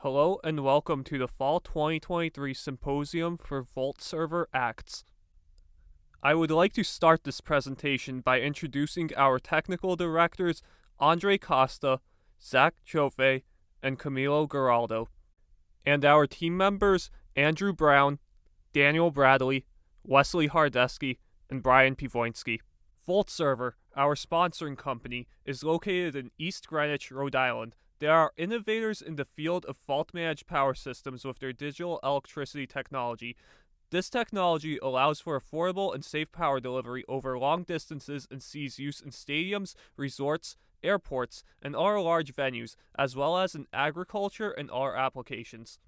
Hello and welcome to the Fall 2023 Symposium for VoltServer Acts. I would like to start this presentation by introducing our technical directors Andre Costa, Zach Chofe, and Camilo Geraldo, and our team members Andrew Brown, Daniel Bradley, Wesley Hardesky, and Brian Pivoinski. VoltServer, our sponsoring company, is located in East Greenwich, Rhode Island. They are innovators in the field of fault-managed power systems with their digital electricity technology. This technology allows for affordable and safe power delivery over long distances and sees use in stadiums, resorts, airports, and other large venues, as well as in agriculture and other applications.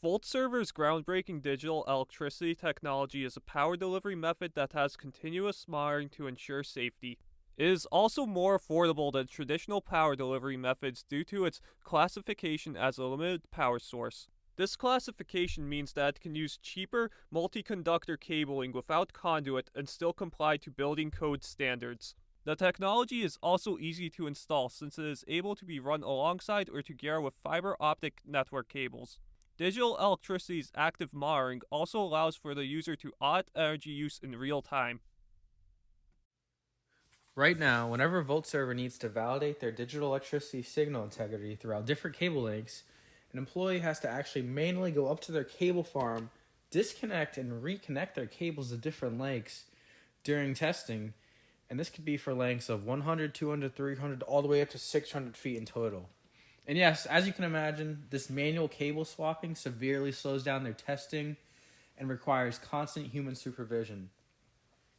VoltServer's groundbreaking digital electricity technology is a power delivery method that has continuous monitoring to ensure safety. It is also more affordable than traditional power delivery methods due to its classification as a limited power source. This classification means that it can use cheaper multi-conductor cabling without conduit and still comply to building code standards. The technology is also easy to install since it is able to be run alongside or together with fiber optic network cables. Digital electricity's active monitoring also allows for the user to audit energy use in real time. Right now, whenever a VoltServer needs to validate their digital electricity signal integrity throughout different cable lengths, an employee has to actually manually go up to their cable farm, disconnect and reconnect their cables to different lengths during testing, and this could be for lengths of 100, 200, 300, all the way up to 600 feet in total. And yes, as you can imagine, this manual cable swapping severely slows down their testing and requires constant human supervision.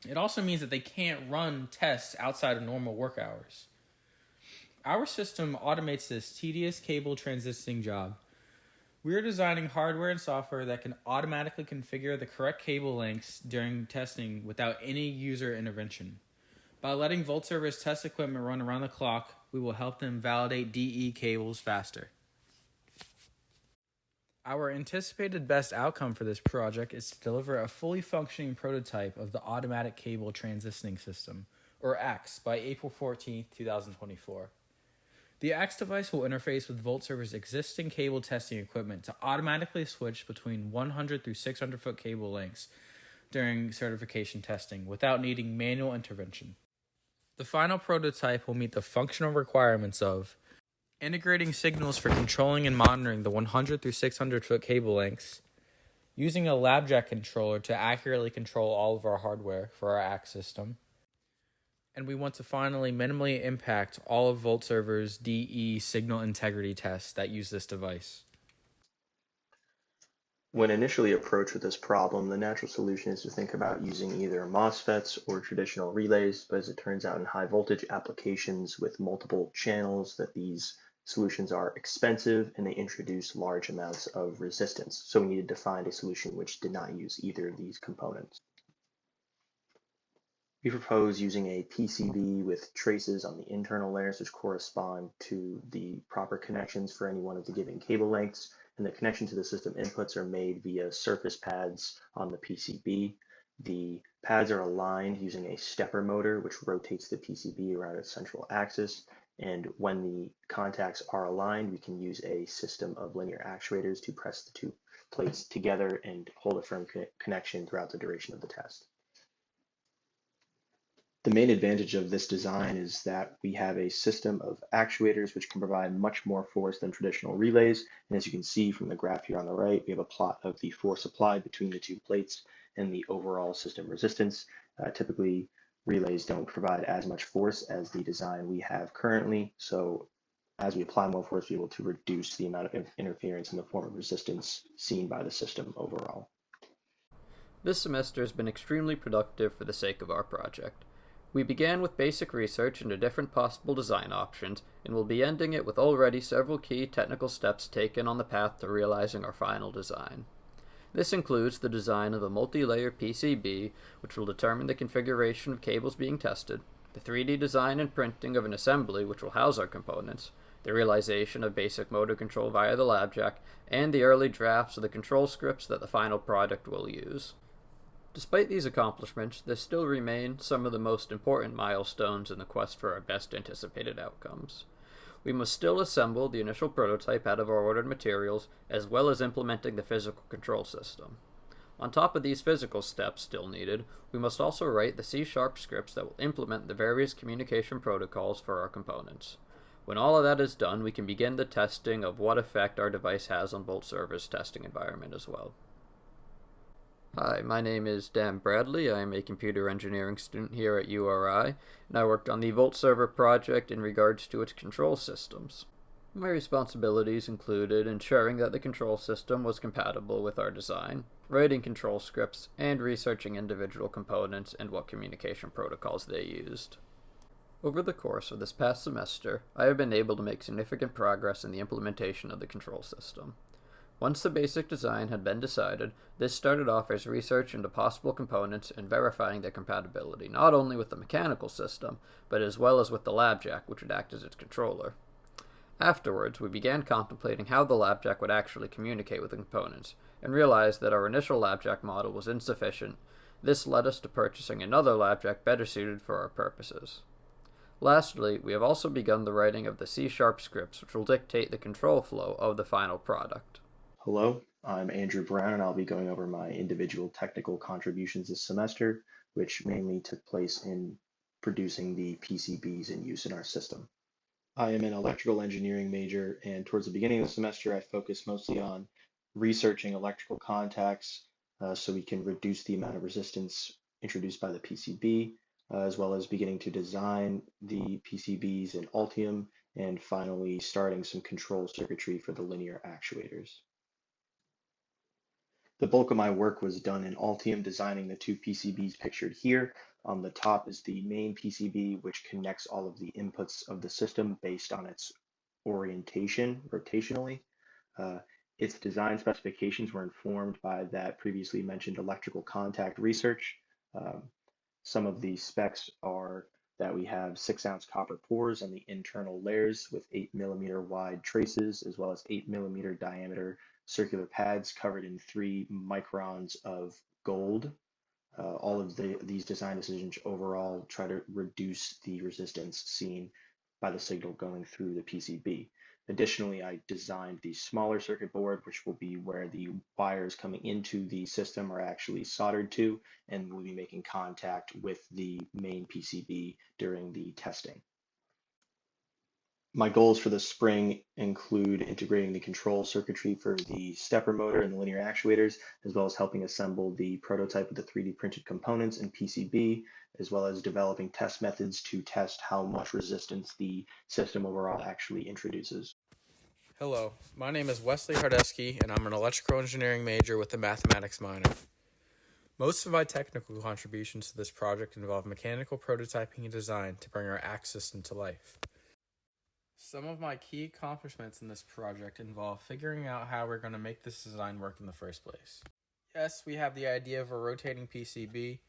It also means that they can't run tests outside of normal work hours. Our system automates this tedious cable transitioning job. We are designing hardware and software that can automatically configure the correct cable lengths during testing without any user intervention. By letting VoltServer's test equipment run around the clock, we will help them validate DE cables faster. Our anticipated best outcome for this project is to deliver a fully functioning prototype of the Automatic Cable Transitioning System, or ACTS, by April 14, 2024. The ACTS device will interface with VoltServer's existing cable testing equipment to automatically switch between 100 through 600 foot cable lengths during certification testing without needing manual intervention. The final prototype will meet the functional requirements of integrating signals for controlling and monitoring the 100 through 600 foot cable lengths, using a LabJack controller to accurately control all of our hardware for our ACT system, and we want to finally minimally impact all of VoltServer's DE signal integrity tests that use this device. When initially approached with this problem, the natural solution is to think about using either MOSFETs or traditional relays, but as it turns out in high voltage applications with multiple channels that these solutions are expensive and they introduce large amounts of resistance. So we needed to find a solution which did not use either of these components. We propose using a PCB with traces on the internal layers which correspond to the proper connections for any one of the given cable lengths, and the connection to the system inputs are made via surface pads on the PCB. The pads are aligned using a stepper motor which rotates the PCB around its central axis, and when the contacts are aligned, we can use a system of linear actuators to press the two plates together and hold a firm connection throughout the duration of the test. The main advantage of this design is that we have a system of actuators which can provide much more force than traditional relays. And as you can see from the graph here on the right, we have a plot of the force applied between the two plates and the overall system resistance. Typically, relays don't provide as much force as the design we have currently. So as we apply more force, we're able to reduce the amount of interference in the form of resistance seen by the system overall. This semester has been extremely productive for the sake of our project. We began with basic research into different possible design options, and will be ending it with already several key technical steps taken on the path to realizing our final design. This includes the design of a multi-layer PCB, which will determine the configuration of cables being tested, the 3D design and printing of an assembly which will house our components, the realization of basic motor control via the LabJack, and the early drafts of the control scripts that the final product will use. Despite these accomplishments, there still remain some of the most important milestones in the quest for our best anticipated outcomes. We must still assemble the initial prototype out of our ordered materials, as well as implementing the physical control system. On top of these physical steps still needed, we must also write the C# scripts that will implement the various communication protocols for our components. When all of that is done, we can begin the testing of what effect our device has on VoltServer's testing environment as well. Hi, my name is Dan Bradley. I am a computer engineering student here at URI, and I worked on the VoltServer project in regards to its control systems. My responsibilities included ensuring that the control system was compatible with our design, writing control scripts, and researching individual components and what communication protocols they used. Over the course of this past semester, I have been able to make significant progress in the implementation of the control system. Once the basic design had been decided, this started off as research into possible components and verifying their compatibility not only with the mechanical system, but as well as with the labjack, which would act as its controller. Afterwards, we began contemplating how the labjack would actually communicate with the components, and realized that our initial labjack model was insufficient. This led us to purchasing another labjack better suited for our purposes. Lastly, we have also begun the writing of the C# scripts which will dictate the control flow of the final product. Hello, I'm Andrew Brown, and I'll be going over my individual technical contributions this semester, which mainly took place in producing the PCBs in use in our system. I am an electrical engineering major, and towards the beginning of the semester, I focused mostly on researching electrical contacts so we can reduce the amount of resistance introduced by the PCB, as well as beginning to design the PCBs in Altium, and finally starting some control circuitry for the linear actuators. The bulk of my work was done in Altium, designing the two PCBs pictured here. On the top is the main PCB, which connects all of the inputs of the system based on its orientation rotationally. Its design specifications were informed by that previously mentioned electrical contact research. Some of the specs are that we have 6-ounce copper cores on the internal layers with 8mm wide traces, as well as 8mm diameter circular pads covered in 3 microns of gold. All of these design decisions overall try to reduce the resistance seen by the signal going through the PCB. Additionally, I designed the smaller circuit board, which will be where the wires coming into the system are actually soldered to, and will be making contact with the main PCB during the testing. My goals for the spring include integrating the control circuitry for the stepper motor and the linear actuators, as well as helping assemble the prototype of the 3D printed components and PCB, as well as developing test methods to test how much resistance the system overall actually introduces. Hello, my name is Wesley Hardesky, and I'm an electrical engineering major with a mathematics minor. Most of my technical contributions to this project involve mechanical prototyping and design to bring our ACT system to life. Some of my key accomplishments in this project involve figuring out how we're going to make this design work in the first place. Yes, we have the idea of a rotating PCB,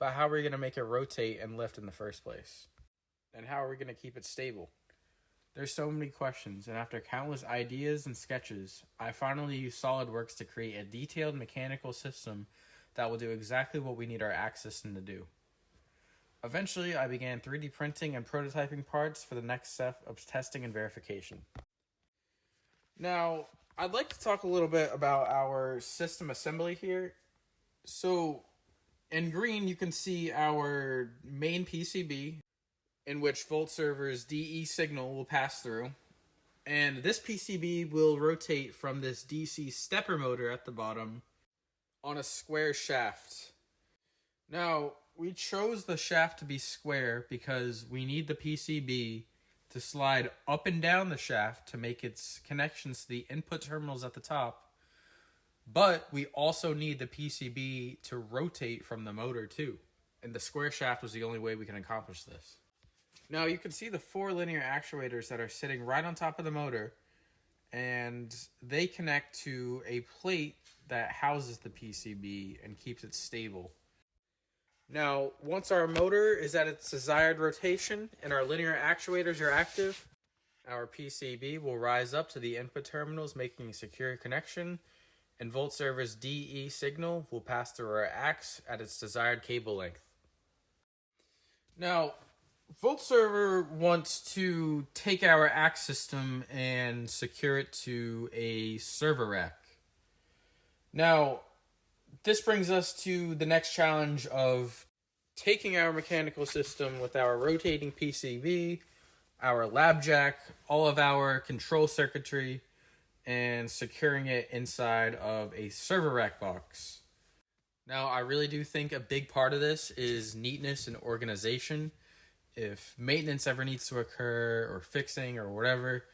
but how are we going to make it rotate and lift in the first place? And how are we going to keep it stable? There's so many questions, and after countless ideas and sketches, I finally used SolidWorks to create a detailed mechanical system that will do exactly what we need our ACT system to do. Eventually, I began 3D printing and prototyping parts for the next step of testing and verification. Now, I'd like to talk a little bit about our system assembly here. So, in green, you can see our main PCB, in which VoltServer's DE signal will pass through. And this PCB will rotate from this DC stepper motor at the bottom on a square shaft. Now, we chose the shaft to be square because we need the PCB to slide up and down the shaft to make its connections to the input terminals at the top. But we also need the PCB to rotate from the motor too. And the square shaft was the only way we can accomplish this. Now you can see the 4 linear actuators that are sitting right on top of the motor, and they connect to a plate that houses the PCB and keeps it stable. Now, once our motor is at its desired rotation and our linear actuators are active, our PCB will rise up to the input terminals, making a secure connection, and VoltServer's DE signal will pass through our ACTs at its desired cable length. Now, VoltServer wants to take our ACT system and secure it to a server rack. Now, this brings us to the next challenge of taking our mechanical system with our rotating PCB, our lab jack, all of our control circuitry, and securing it inside of a server rack box. Now, I really do think a big part of this is neatness and organization. If maintenance ever needs to occur, or fixing, or whatever,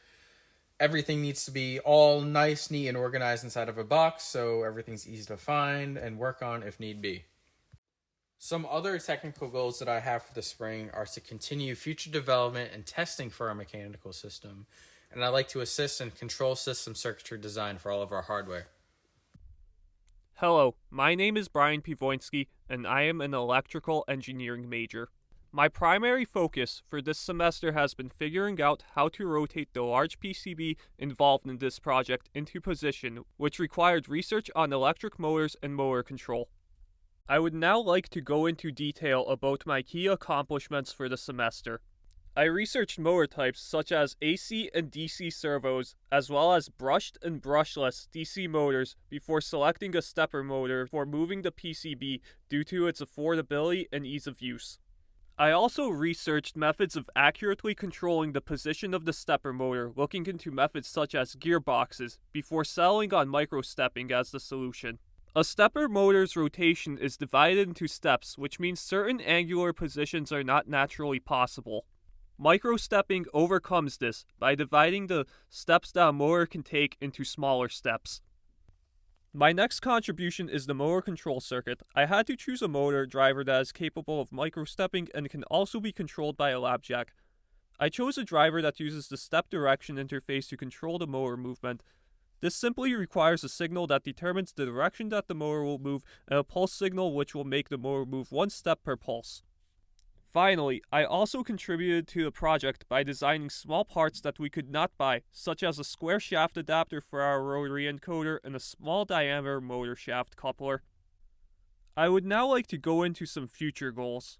everything needs to be all nice, neat, and organized inside of a box, so everything's easy to find and work on if need be. Some other technical goals that I have for the spring are to continue future development and testing for our mechanical system, and I'd like to assist in control system circuitry design for all of our hardware. Hello, my name is Brian Pivoinski, and I am an electrical engineering major. My primary focus for this semester has been figuring out how to rotate the large PCB involved in this project into position, which required research on electric motors and motor control. I would now like to go into detail about my key accomplishments for the semester. I researched motor types such as AC and DC servos, as well as brushed and brushless DC motors before selecting a stepper motor for moving the PCB due to its affordability and ease of use. I also researched methods of accurately controlling the position of the stepper motor, looking into methods such as gearboxes, before settling on microstepping as the solution. A stepper motor's rotation is divided into steps, which means certain angular positions are not naturally possible. Microstepping overcomes this by dividing the steps that a motor can take into smaller steps. My next contribution is the motor control circuit. I had to choose a motor driver that is capable of microstepping and can also be controlled by a lab jack. I chose a driver that uses the step direction interface to control the motor movement. This simply requires a signal that determines the direction that the motor will move and a pulse signal which will make the motor move one step per pulse. Finally, I also contributed to the project by designing small parts that we could not buy, such as a square shaft adapter for our rotary encoder and a small diameter motor shaft coupler. I would now like to go into some future goals.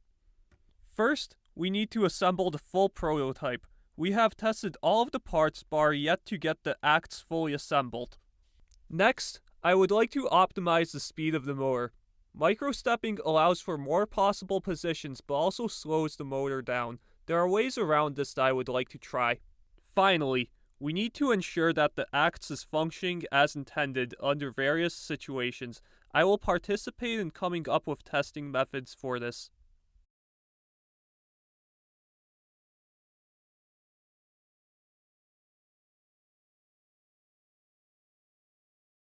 First, we need to assemble the full prototype. We have tested all of the parts bar yet to get the acts fully assembled. Next, I would like to optimize the speed of the motor. Microstepping allows for more possible positions but also slows the motor down. There are ways around this that I would like to try. Finally, we need to ensure that the acts is functioning as intended under various situations. I will participate in coming up with testing methods for this.